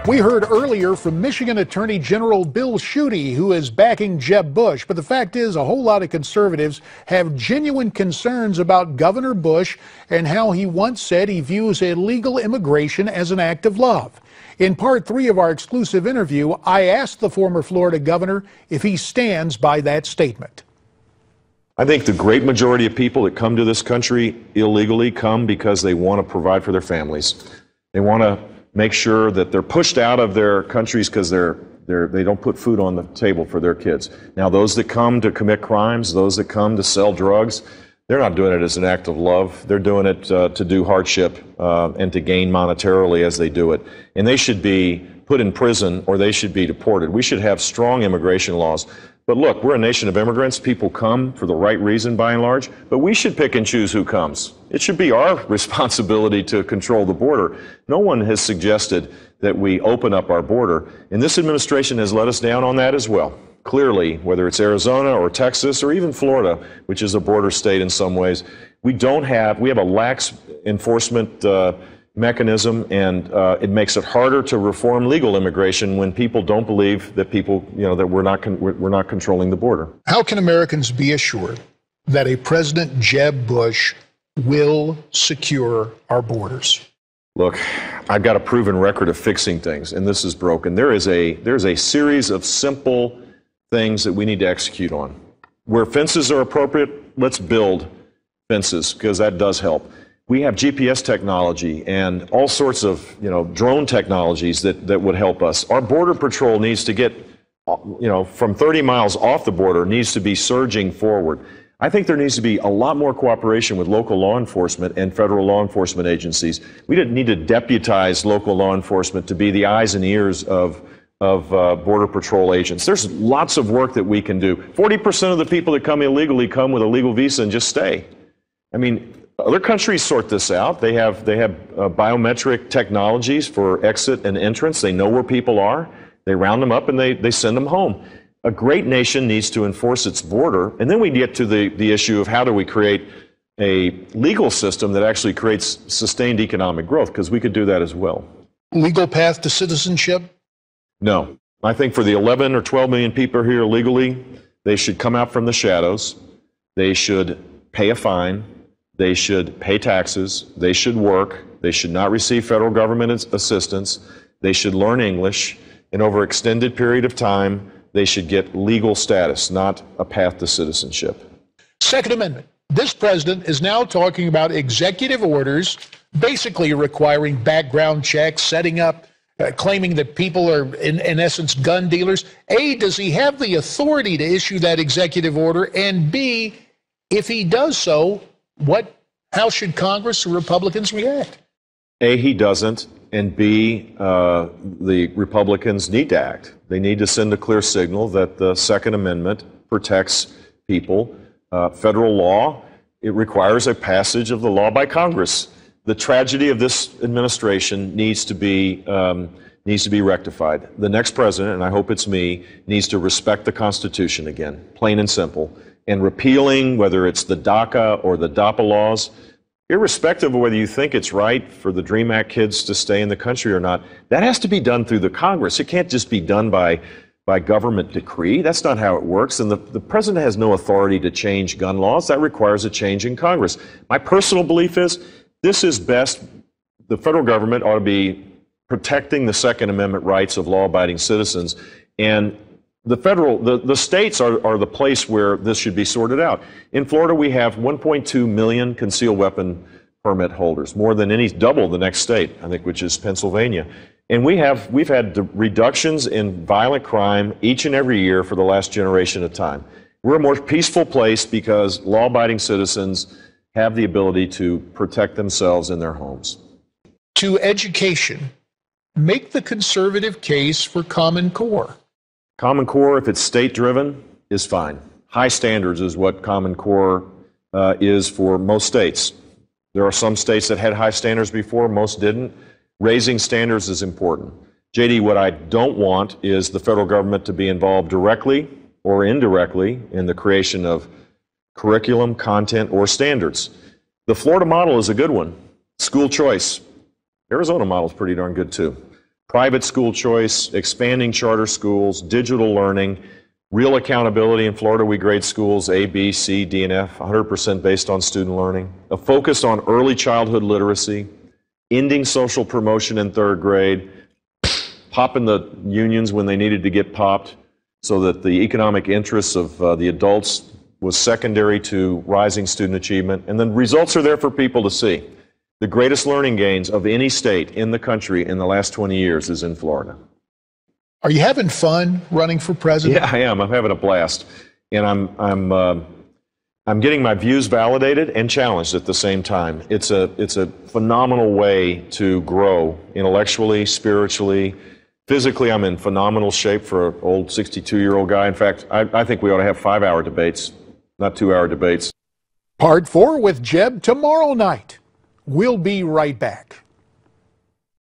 We heard earlier from Michigan Attorney General Bill Schuette, who is backing Jeb Bush. But the fact is, a whole lot of conservatives have genuine concerns about Governor Bush and how he once said he views illegal immigration as an act of love. In part 3 of our exclusive interview, I asked the former Florida governor if he stands by that statement. I think the great majority of people that come to this country illegally come because they want to provide for their families. They want to make sure that they're pushed out of their countries because they don't put food on the table for their kids. Now, those that come to commit crimes, those that come to sell drugs, they're not doing it as an act of love. They're doing it to do hardship and to gain monetarily as they do it. And they should be put in prison or they should be deported. We should have strong immigration laws. But look, we're a nation of immigrants. People come for the right reason by and large, but we should pick and choose who comes. It should be our responsibility to control the border. No one has suggested that we open up our border, and this administration has let us down on that as well. Clearly, whether it's Arizona or Texas or even Florida, which is a border state in some ways, we have a lax enforcement mechanism, and it makes it harder to reform legal immigration when people don't believe that that we're not controlling the border. How can Americans be assured that a President Jeb Bush will secure our borders? Look, I've got a proven record of fixing things, and this is broken. There's a series of simple things that we need to execute on. Where fences are appropriate, let's build fences, because that does help. We have GPS technology and all sorts of, drone technologies that would help us. Our Border Patrol needs to get, from 30 miles off the border, needs to be surging forward. I think there needs to be a lot more cooperation with local law enforcement and federal law enforcement agencies. We didn't need to deputize local law enforcement to be the eyes and ears of Border Patrol agents. There's lots of work that we can do. 40% of the people that come illegally come with a legal visa and just stay. I mean, other countries sort this out. They have biometric technologies for exit and entrance. They know where people are. They round them up and they send them home. A great nation needs to enforce its border. And then we get to the issue of how do we create a legal system that actually creates sustained economic growth, because we could do that as well. Legal path to citizenship? No. I think for the 11 or 12 million people here illegally, they should come out from the shadows. They should pay a fine. They should pay taxes. They should work. They should not receive federal government assistance. They should learn English. And over an extended period of time, they should get legal status, not a path to citizenship. Second Amendment. This president is now talking about executive orders, basically requiring background checks, setting up, claiming that people are, in essence, gun dealers. A, does he have the authority to issue that executive order? And B, if he does so, how should Congress or Republicans react? A, he doesn't, and B, the Republicans need to act. They need to send a clear signal that the Second Amendment protects people. Federal law, it requires a passage of the law by Congress. The tragedy of this administration needs to be rectified. The next president, and I hope it's me, needs to respect the Constitution again, plain and simple. And repealing, whether it's the DACA or the DAPA laws, irrespective of whether you think it's right for the DREAM Act kids to stay in the country or not, that has to be done through the Congress. It can't just be done by government decree. That's not how it works. And the president has no authority to change gun laws. That requires a change in Congress. My personal belief is this is best. The federal government ought to be protecting the Second Amendment rights of law-abiding citizens. And the states are the place where this should be sorted out. In Florida, we have 1.2 million concealed weapon permit holders, more than double the next state, I think, which is Pennsylvania. And we've had reductions in violent crime each and every year for the last generation of time. We're a more peaceful place because law-abiding citizens have the ability to protect themselves in their homes. To education, make the conservative case for Common Core. Common Core, if it's state-driven, is fine. High standards is what Common Core is for most states. There are some states that had high standards before, most didn't. Raising standards is important. JD, what I don't want is the federal government to be involved directly or indirectly in the creation of curriculum, content, or standards. The Florida model is a good one. School choice. Arizona model is pretty darn good too. private school choice, expanding charter schools, digital learning, real accountability. In Florida, we grade schools A, B, C, D, and F, 100% based on student learning. A focus on early childhood literacy, ending social promotion in third grade, popping the unions when they needed to get popped so that the economic interests of the adults was secondary to rising student achievement. And the results are there for people to see. The greatest learning gains of any state in the country in the last 20 years is in Florida. Are you having fun running for president? Yeah, I am. I'm having a blast. And I'm getting my views validated and challenged at the same time. It's a phenomenal way to grow intellectually, spiritually, physically. I'm in phenomenal shape for an old 62-year-old guy. In fact, I think we ought to have 5-hour debates, not 2-hour debates. Part 4 with Jeb tomorrow night. We'll be right back.